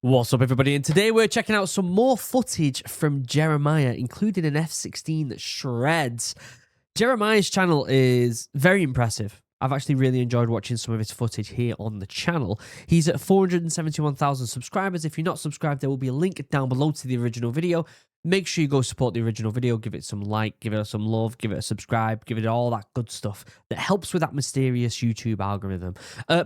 What's up, everybody? And today we're checking out some more footage from Jeremiah, including an F-16 SHREDS. Jeremiah's channel is very impressive. I've actually really enjoyed watching some of his footage here on the channel. He's at 471,000 subscribers. If you're not subscribed, there will be a link down below to the original video. Make sure you go support the original video, give it some like, give it some love, give it a subscribe, give it all that good stuff that helps with that mysterious YouTube algorithm.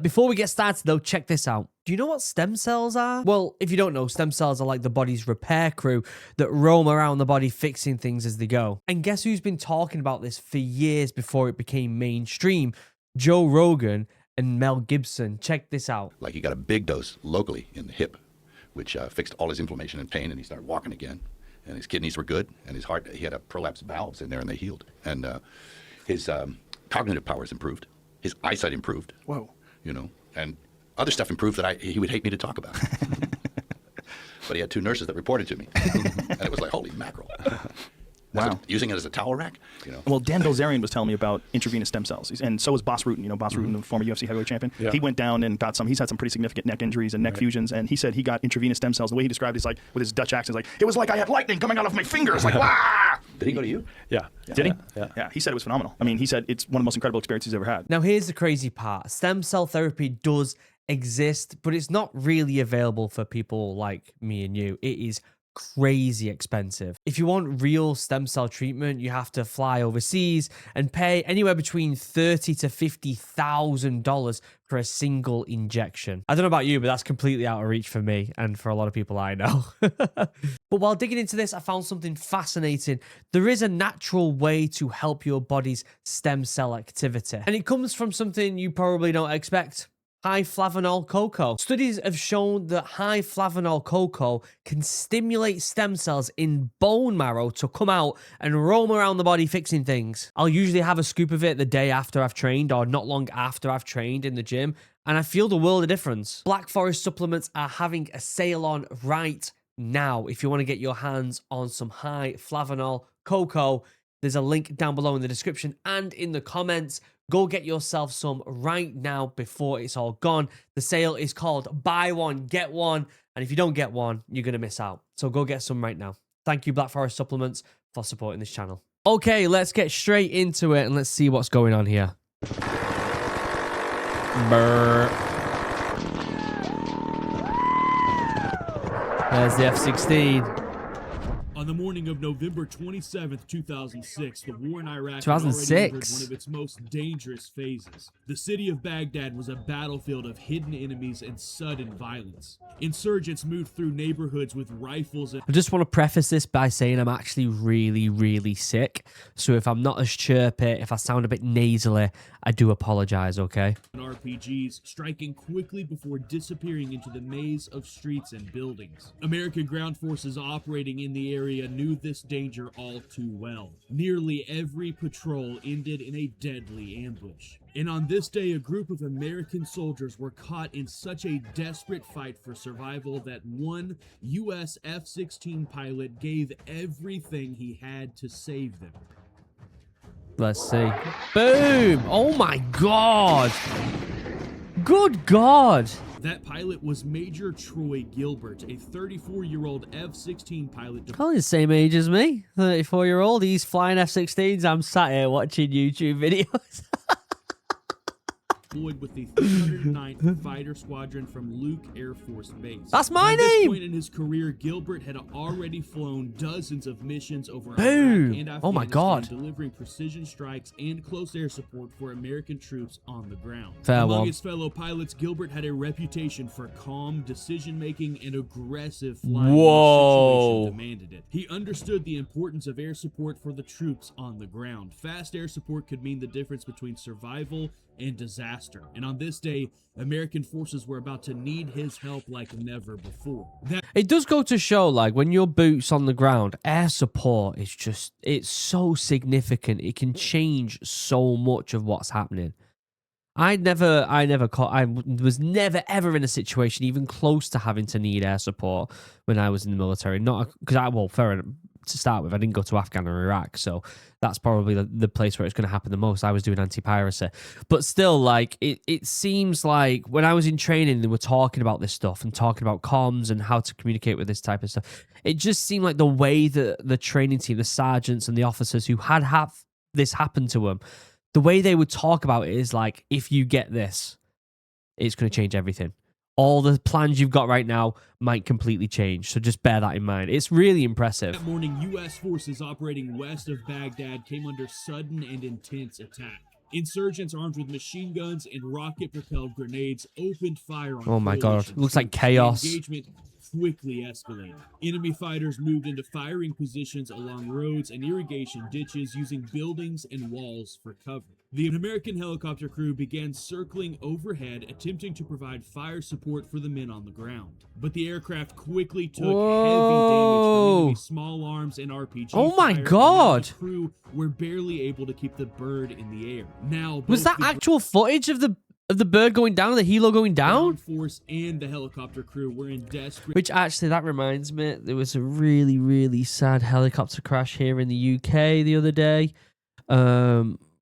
Before we get started though, check this out. Do you know what stem cells are? Well, if you don't know, stem cells are like the body's repair crew that roam around the body fixing things as they go. And guess who's been talking about this for years before it became mainstream? Joe Rogan and Mel Gibson. Check this out. Like he got a big dose locally in the hip, which fixed all his inflammation and pain, and he started walking again. And his kidneys were good, and his heart, he had a prolapsed valves in there, and they healed. And his cognitive powers improved. His eyesight improved. Whoa. You know, and other stuff improved that he would hate me to talk about. But he had two nurses that reported to me. And it was like, holy mackerel. Wow. Using it as a towel rack, you know. Well, Dan Bilzerian was telling me about intravenous stem cells, and so was Boss Rutan. You know, Boss Rutan, the former UFC heavyweight champion. Yeah. He went down and got some. He's had some pretty significant neck injuries and neck fusions, and he said he got intravenous stem cells. The way he described it is like with his Dutch accent, like it was like I had lightning coming out of my fingers, like wow. Did he go to you? Yeah. Did he? Yeah. Yeah. He said it was phenomenal. I mean, he said it's one of the most incredible experiences he's ever had. Now, here's the crazy part. Stem cell therapy does exist, but it's not really available for people like me and you. It is crazy expensive. If you want real stem cell treatment, you have to fly overseas and pay anywhere between $30,000 to $50,000 for a single injection. I don't know about you, but that's completely out of reach for me and for a lot of people I know. But while digging into this, I found something fascinating. There is a natural way to help your body's stem cell activity, and it comes from something you probably don't expect. High Flavanol cocoa. Studies have shown that high Flavanol cocoa can stimulate stem cells in bone marrow to come out and roam around the body fixing things. I'll usually have a scoop of it the day after I've trained or not long after I've trained in the gym, and I feel the world of difference. Black Forest supplements are having a sale on right now. If you want to get your hands on some high Flavanol cocoa, there's a link down below in the description and in the comments. Go get yourself some right now before it's all gone. The sale is called Buy One, Get One. And if you don't get one, you're going to miss out. So go get some right now. Thank you, Black Forest Supplements, for supporting this channel. Okay, let's get straight into it and let's see what's going on here. Brr. There's the F-16. On the morning of November 27th, 2006, the war in Iraq 2006. had already entered one of its most dangerous phases. The city of Baghdad was a battlefield of hidden enemies and sudden violence. Insurgents moved through neighborhoods with rifles and I just want to preface this by saying I'm actually really sick. So if I'm not as chirpy, if I sound a bit nasally, I do apologize, okay? RPGs, striking quickly before disappearing into the maze of streets and buildings. American ground forces operating in the area knew this danger all too well. Nearly every patrol ended in a deadly ambush. And on this day, a group of American soldiers were caught in such a desperate fight for survival that one U.S. F-16 pilot gave everything he had to save them. Let's see. Boom! Oh my God! Good God! That pilot was Major Troy Gilbert, a 34-year-old F-16 pilot. Probably the same age as me. 34-year-old. He's flying F-16s. I'm sat here watching YouTube videos. Deployed with the 309th Fighter Squadron from Luke Air Force Base. That's my At this name! point in his career, Gilbert had already flown dozens of missions over Boom! Iraq and Afghanistan, Oh my God. delivering precision strikes and close air support for American troops on the ground. Fair Among one. his fellow pilots, Gilbert had a reputation for calm decision-making and aggressive flying Whoa. when the situation demanded it. He understood the importance of air support for the troops on the ground. Fast air support could mean the difference between survival and disaster. And on this day, American forces were about to need his help like never before. It does go to show, like, when your boots on the ground, air support is just, it's so significant. It can change so much of what's happening. I was never ever in a situation even close to having to need air support when I was in the military. Not because to start with. I didn't go to Afghan or Iraq, so that's probably the place where it's going to happen the most. I was doing anti-piracy. But still, like, it seems like when I was in training, they were talking about this stuff and talking about comms and how to communicate with this type of stuff. It just seemed like the way that the training team, the sergeants and the officers who had this happen to them, the way they would talk about it is like, if you get this, it's going to change everything. All the plans you've got right now might completely change. So just bear that in mind. It's really impressive. That morning, U.S. forces operating west of Baghdad came under sudden and intense attack. Insurgents armed with machine guns and rocket-propelled grenades opened fire on Oh my god, it looks like troops. chaos. The engagement quickly escalated. Enemy fighters moved into firing positions along roads and irrigation ditches using buildings and walls for cover. The American helicopter crew began circling overhead, attempting to provide fire support for the men on the ground. But the aircraft quickly took heavy damage from enemy small arms and RPG Oh my fire, and god! the crew were barely able to keep the bird in the air. Now, Was both that the actual footage of the bird going down, the helo going down? ground force and the helicopter crew were in desperate Which actually, that reminds me, there was a really, really sad helicopter crash here in the UK the other day.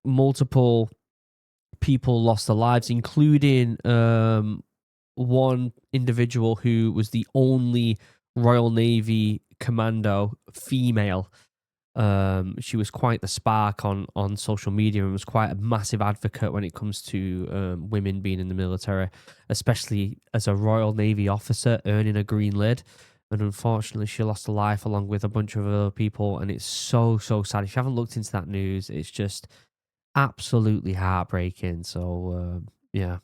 Multiple people lost their lives, including one individual who was the only Royal Navy commando female. She was quite the spark on social media and was quite a massive advocate when it comes to women being in the military, especially as a Royal Navy officer earning a green lid. And unfortunately, she lost her life along with a bunch of other people. And it's so, so sad. If you haven't looked into that news, it's just absolutely heartbreaking. So, yeah.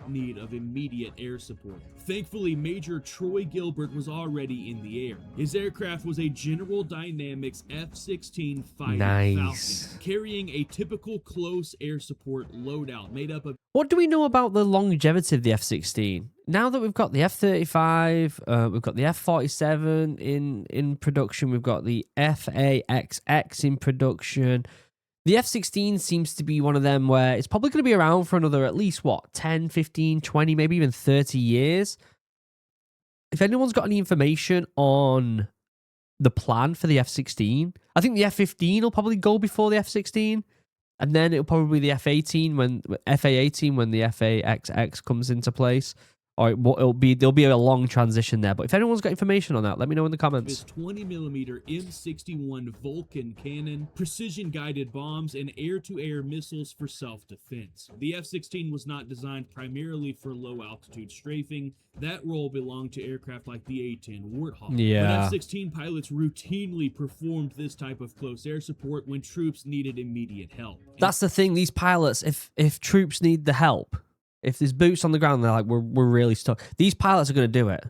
need of immediate air support. Thankfully, Major Troy Gilbert was already in the air. His aircraft was a General Dynamics F-16 fighter Falcon, carrying a typical close air support loadout made up of... What do we know about the longevity of the F-16? Now that we've got the F-35, we've got the F-47 in production, we've got the F/A-XX in production. The F-16 seems to be one of them where it's probably going to be around for another at least, 10, 15, 20, maybe even 30 years. If anyone's got any information on the plan for the F-16, I think the F-15 will probably go before the F-16. And then it'll probably be the F-18 when FA-18 when the F/A-XX comes into place. Or there'll be a long transition there. But if anyone's got information on that, let me know in the comments. This 20mm M61 Vulcan cannon, precision-guided bombs, and air-to-air missiles for self-defense. The F-16 was not designed primarily for low-altitude strafing. That role belonged to aircraft like the A-10 Warthog. Yeah. But F-16 pilots routinely performed this type of close air support when troops needed immediate help. That's the thing. These pilots, if troops need the help, if there's boots on the ground, they're like, we're really stuck. These pilots are going to do it.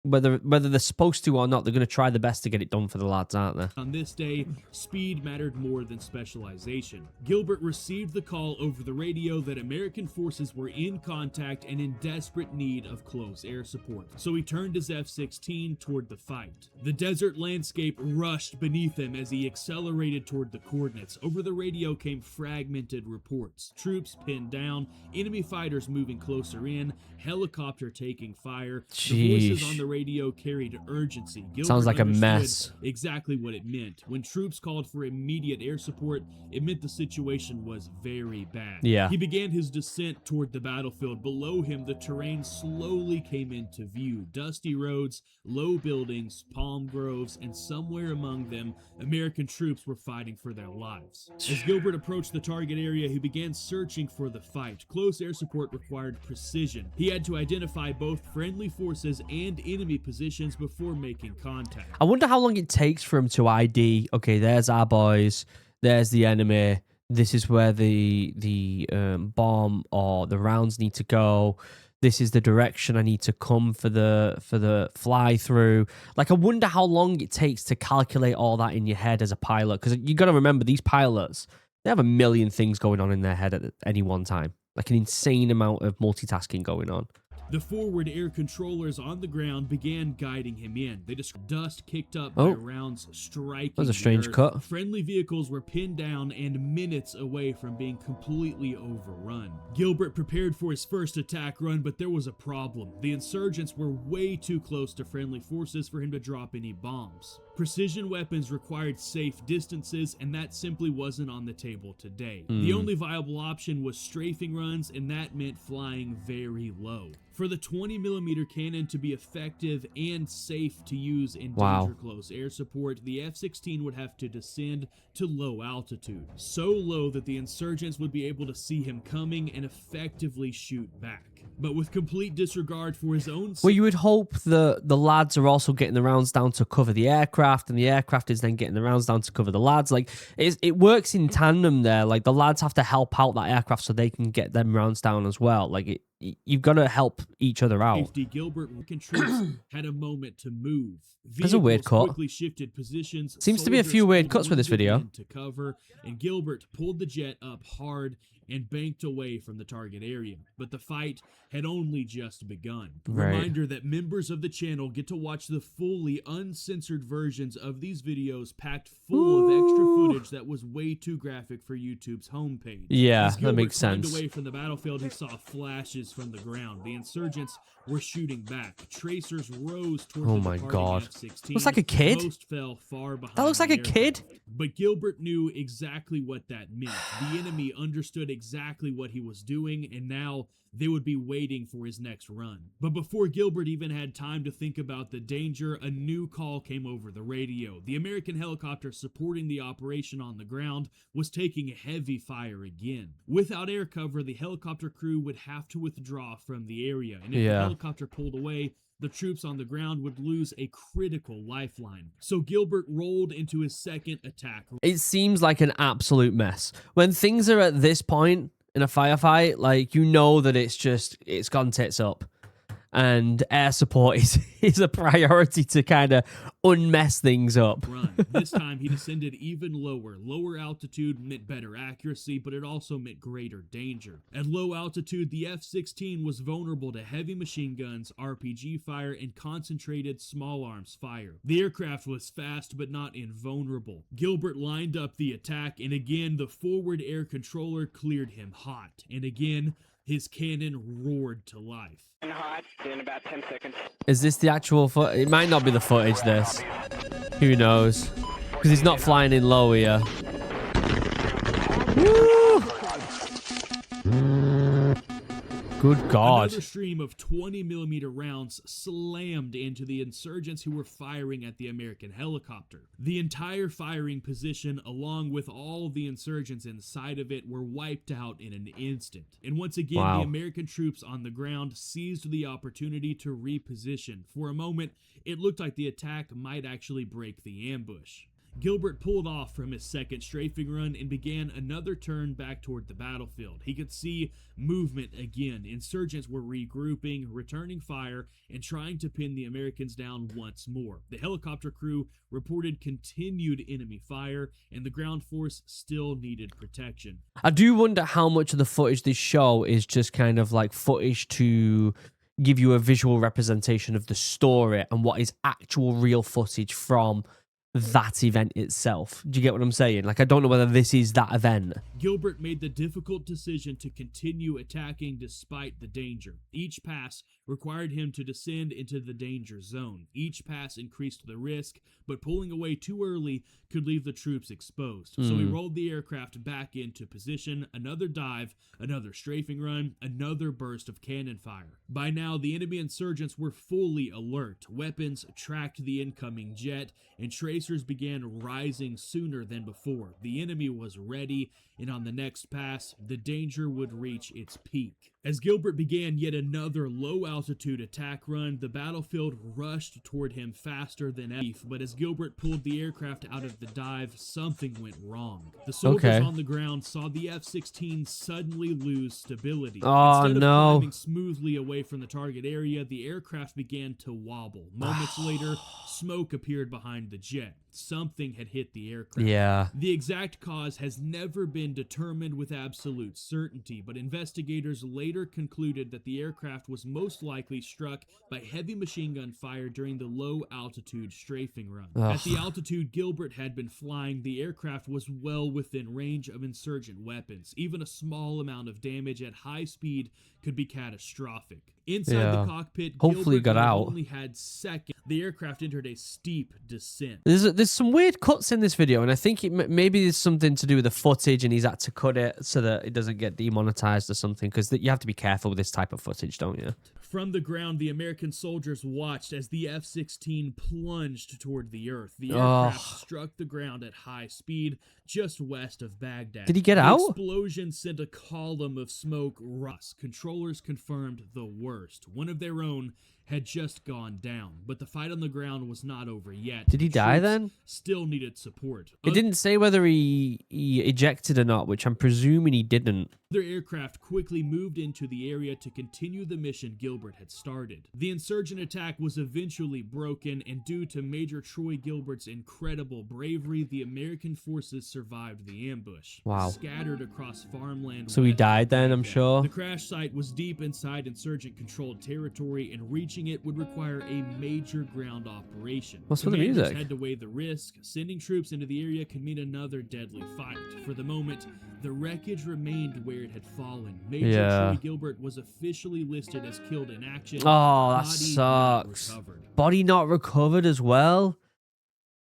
Whether they're supposed to or not, they're going to try the best to get it done for the lads, aren't they? On this day, speed mattered more than specialization. Gilbert received the call over the radio that American forces were in contact and in desperate need of close air support. So he turned his F-16 toward the fight. The desert landscape rushed beneath him as he accelerated toward the coordinates. Over the radio came fragmented reports. Troops pinned down, enemy fighters moving closer in, helicopter taking fire. The voices on the radio carried urgency. Gilbert Sounds like a understood mess. exactly what it meant. When troops called for immediate air support, it meant the situation was very bad. Yeah. He began his descent toward the battlefield. Below him, the terrain slowly came into view. Dusty roads, low buildings, palm groves, and somewhere among them, American troops were fighting for their lives. As Gilbert approached the target area, he began searching for the fight. Close air support required precision. He had to identify both friendly forces and enemy positions before making contact. I wonder how long it takes for him to ID, okay, there's our boys, there's the enemy, this is where the bomb or the rounds need to go, this is the direction I need to come for the fly through. Like, I wonder how long it takes to calculate all that in your head as a pilot, because you got to remember, these pilots, they have a million things going on in their head at any one time, like an insane amount of multitasking going on. The forward air controllers on the ground began guiding him in. They described dust kicked up by rounds striking That was a the strange earth. cut. Friendly vehicles were pinned down and minutes away from being completely overrun. Gilbert prepared for his first attack run, but there was a problem. The insurgents were way too close to friendly forces for him to drop any bombs. Precision weapons required safe distances, and that simply wasn't on the table today. The only viable option was strafing runs, and that meant flying very low. For the 20mm cannon to be effective and safe to use in danger close air support, the F-16 would have to descend to low altitude, so low that the insurgents would be able to see him coming and effectively shoot back. But with complete disregard for his own Well, you would hope the lads are also getting the rounds down to cover the aircraft, and the aircraft is then getting the rounds down to cover the lads. Like, it works in tandem there. Like, the lads have to help out that aircraft so they can get them rounds down as well. Like, you've got to help each other out. Safety, Gilbert and troops had a moment to move. There's a weird cut. Quickly shifted positions. Seems to be a few weird cuts with this video. To cover, and Gilbert pulled the jet up hard and banked away from the target area. But the fight had only just begun. Right. Reminder that members of the channel get to watch the fully uncensored versions of these videos packed full of extra footage that was way too graphic for YouTube's homepage. Yeah, As that Gilbert makes climbed sense. away from the battlefield, he saw flashes from the ground. The insurgents were shooting back. Tracers rose towards the departing F-16. Looks like a kid. Most fell far behind. That looks like the a kid. aircraft. But Gilbert knew exactly what that meant. The enemy understood exactly what he was doing, and now they would be waiting for his next run. But before Gilbert even had time to think about the danger, a new call came over the radio. The American helicopter supporting the operation on the ground was taking heavy fire again. Without air cover, the helicopter crew would have to withdraw from the area, and if the helicopter pulled away, the troops on the ground would lose a critical lifeline. So Gilbert rolled into his second attack. It seems like an absolute mess. When things are at this point in a firefight, like, you know that it's gone tits up. And air support is a priority to kind of unmess things up. Run. This time he descended even lower. Lower altitude meant better accuracy, but it also meant greater danger. At low altitude, the F-16 was vulnerable to heavy machine guns, RPG fire, and concentrated small arms fire. The aircraft was fast, but not invulnerable. Gilbert lined up the attack, and again, the forward air controller cleared him hot. And again, his cannon roared to life. Hot in about 10 seconds. Is this the actual footage? It might not be the footage, this. Who knows? Because he's not flying in low here. Woo! Good God. Another stream of 20mm rounds slammed into the insurgents who were firing at the American helicopter. The entire firing position, along with all the insurgents inside of it, were wiped out in an instant. And once again, the American troops on the ground seized the opportunity to reposition. For a moment, it looked like the attack might actually break the ambush. Gilbert pulled off from his second strafing run and began another turn back toward the battlefield. He could see movement again. Insurgents were regrouping, returning fire, and trying to pin the Americans down once more. The helicopter crew reported continued enemy fire, and the ground force still needed protection. I do wonder how much of the footage they show is just kind of like footage to give you a visual representation of the story and what is actual real footage from that event itself. Do you get what I'm saying? Like, I don't know whether this is that event. Gilbert made the difficult decision to continue attacking despite the danger. Each pass required him to descend into the danger zone. Each pass increased the risk, but pulling away too early could leave the troops exposed. So he rolled the aircraft back into position, another dive, another strafing run, another burst of cannon fire. By now, the enemy insurgents were fully alert. Weapons tracked the incoming jet, and tracers began rising sooner than before. The enemy was ready, and on the next pass, the danger would reach its peak. As Gilbert began yet another low-altitude attack run, the battlefield rushed toward him faster than ever. But as Gilbert pulled the aircraft out of the dive, something went wrong. The soldiers on the ground saw the F-16 suddenly lose stability. Instead of climbing smoothly away from the target area, the aircraft began to wobble. Moments later, smoke appeared behind the jet. Something had hit the aircraft. The exact cause has never been determined with absolute certainty, but investigators later later concluded that the aircraft was most likely struck by heavy machine gun fire during the low-altitude strafing run. At the altitude Gilbert had been flying, the aircraft was well within range of insurgent weapons. Even a small amount of damage at high speed could be catastrophic. Inside the cockpit, Hopefully Gilbert got not out. only had seconds, the aircraft entered a steep descent. There's some weird cuts in this video, and I think maybe there's something to do with the footage, and he's had to cut it so that it doesn't get demonetized or something, because you have to be careful with this type of footage, don't you? From the ground, the American soldiers watched as the F-16 plunged toward the earth. The aircraft struck the ground at high speed just west of Baghdad. Did he get out? The explosion sent a column of smoke. Controllers confirmed the worst. One of their own had just gone down, but the fight on the ground was not over yet. Did he die then? Still needed support. It didn't say whether he ejected or not, which I'm presuming he didn't. Other aircraft quickly moved into the area to continue the mission Gilbert had started. The insurgent attack was eventually broken, and due to Major Troy Gilbert's incredible bravery, the American forces survived the ambush. Wow. Scattered across farmland. So he west died of then, I'm Baghdad. sure. The crash site was deep inside insurgent-controlled territory, and reaching it would require a major ground operation. What's with the Commanders music? had to weigh the risk. Sending troops into the area could mean another deadly fight. For the moment, the wreckage remained where it had fallen. Major Troy Gilbert was officially listed as killed in action. Oh, that Body not sucks. recovered. Body not recovered as well?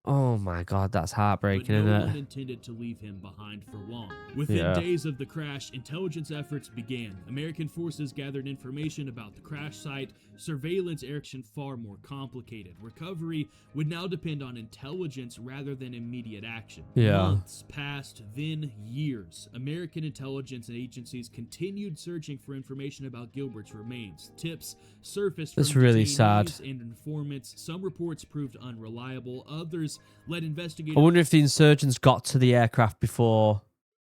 Oh my god, that's heartbreaking, But no isn't one it? intended to leave him behind for long. Within days of the crash, intelligence efforts began. American forces gathered information about the crash site. Surveillance action far more complicated. Recovery would now depend on intelligence rather than immediate action. Months passed, then years. American intelligence agencies continued searching for information about Gilbert's remains. Tips surfaced That's from really detainees sad. and informants. Some reports proved unreliable. Others led investigators. I wonder if the insurgents got to the aircraft before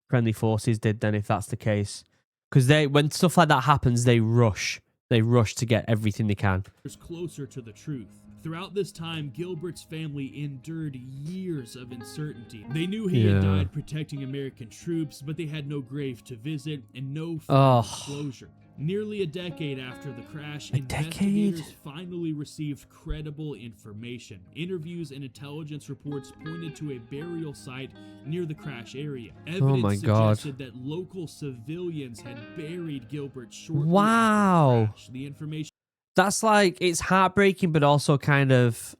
friendly forces did then, if that's the case. Because when stuff like that happens, they rush. They rush to get everything they can. Closer to the truth. Throughout this time, Gilbert's family endured years of uncertainty. They knew he had died protecting American troops, but they had no grave to visit and no final closure. Nearly a decade after the crash, investigators finally received credible information. Interviews and intelligence reports pointed to a burial site near the crash area. Evidence suggested that local civilians had buried Gilbert shortly after the crash. The information. That's like, it's heartbreaking, but also kind of,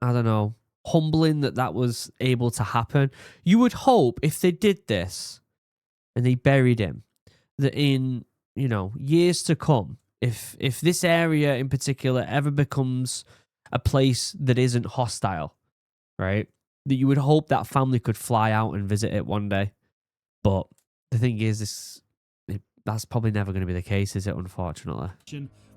I don't know, humbling that was able to happen. You would hope if they did this and they buried him, that in, years to come, if this area in particular ever becomes a place that isn't hostile, right, that you would hope that family could fly out and visit it one day. But the thing is, that's probably never going to be the case, is it, unfortunately?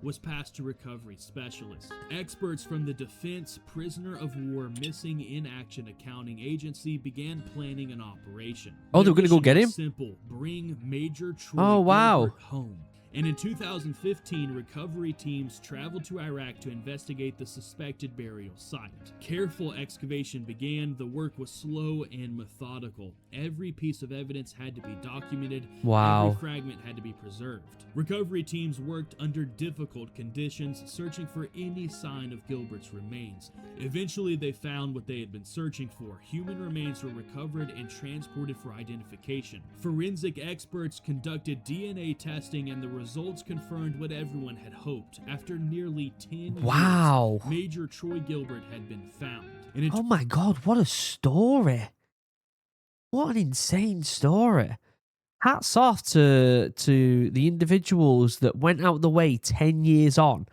Was passed to recovery specialists. Experts from the Defense Prisoner of War Missing in Action Accounting Agency began planning an operation. Oh, they were going to go get him? Simple: bring Major Troy Gilbert home. And in 2015, recovery teams traveled to Iraq to investigate the suspected burial site. Careful excavation began. The work was slow and methodical. Every piece of evidence had to be documented. Every fragment had to be preserved. Recovery teams worked under difficult conditions, searching for any sign of Gilbert's remains. Eventually, they found what they had been searching for. Human remains were recovered and transported for identification. Forensic experts conducted DNA testing, and the results confirmed what everyone had hoped. After nearly 10 years, Major Troy Gilbert had been found. And oh my god, what a story. What an insane story. Hats off to the individuals that went out the way 10 years on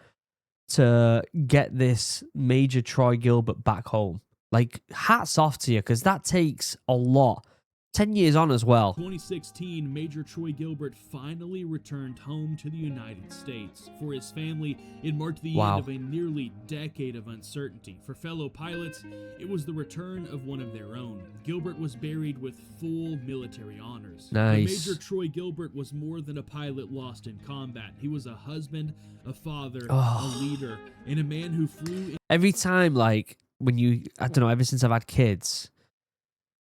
to get this Major Troy Gilbert back home. Like, hats off to you, because that takes a lot. 10 years on as well. 2016, Major Troy Gilbert finally returned home to the United States. For his family, it marked the end of a nearly decade of uncertainty. For fellow pilots, it was the return of one of their own. Gilbert was buried with full military honors. Nice. Major Troy Gilbert was more than a pilot lost in combat. He was a husband, a father, a leader, and a man who flew. Every time, like, when you, I don't know, ever since I've had kids,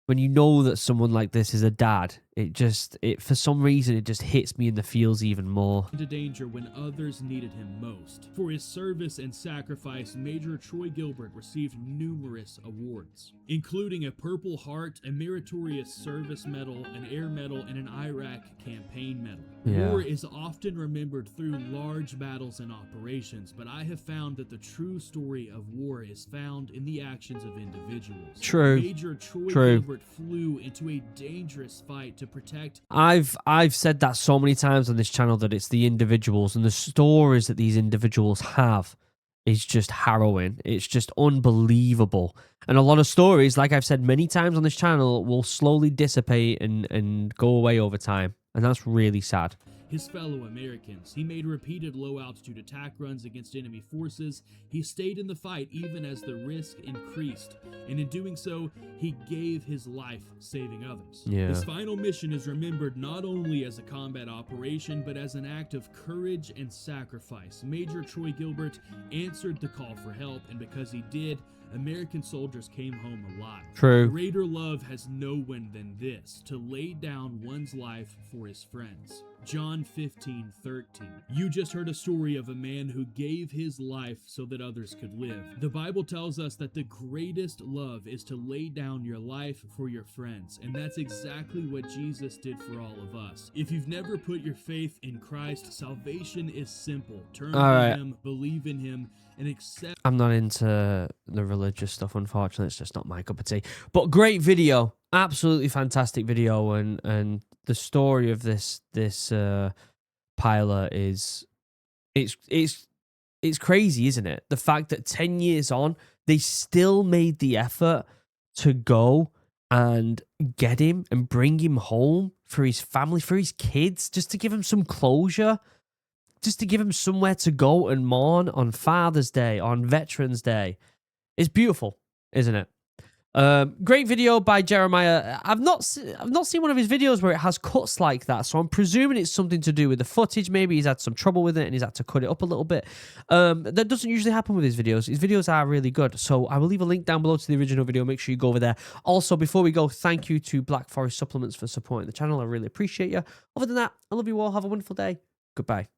when you know that someone like this is a dad, It for some reason, it just hits me in the feels even more. Into danger when others needed him most. For his service and sacrifice, Major Troy Gilbert received numerous awards, including a Purple Heart, a Meritorious Service Medal, an Air Medal, and an Iraq Campaign Medal. Yeah. War is often remembered through large battles and operations, but I have found that the true story of war is found in the actions of individuals. True. Major Troy True. Gilbert flew into a dangerous fight to protect. I've said that so many times on this channel that it's the individuals and the stories that these individuals have is just harrowing. It's just unbelievable. And a lot of stories, like I've said many times on this channel, will slowly dissipate and go away over time. And that's really sad. His fellow Americans. He made repeated low-altitude attack runs against enemy forces. He stayed in the fight even as the risk increased, and in doing so, he gave his life saving others. Yeah. His final mission is remembered not only as a combat operation, but as an act of courage and sacrifice. Major Troy Gilbert answered the call for help, and because he did, American soldiers came home alive. True. Greater love has no one than this, to lay down one's life for his friends. John 15:13. You just heard a story of a man who gave his life so that others could live. The Bible tells us that the greatest love is to lay down your life for your friends, and that's exactly what Jesus did for all of us. If you've never put your faith in Christ, salvation is simple. Turn to him, believe in him, and accept. I'm not into the religious stuff, unfortunately. It's just not my cup of tea. But great video. Absolutely fantastic video. And the story of this pilot is it's crazy, isn't it? The fact that 10 years on, they still made the effort to go and get him and bring him home for his family, for his kids, just to give him some closure. Just to give him somewhere to go and mourn on Father's Day, on Veterans Day. It's beautiful, isn't it? Great video by Jeremiah. I've not seen one of his videos where it has cuts like that, so I'm presuming it's something to do with the footage. Maybe he's had some trouble with it and he's had to cut it up a little bit. That doesn't usually happen with his videos. His videos are really good, so I will leave a link down below to the original video. Make sure you go over there. Also, before we go, thank you to Black Forest Supplements for supporting the channel. I really appreciate you. Other than that, I love you all. Have a wonderful day. Goodbye.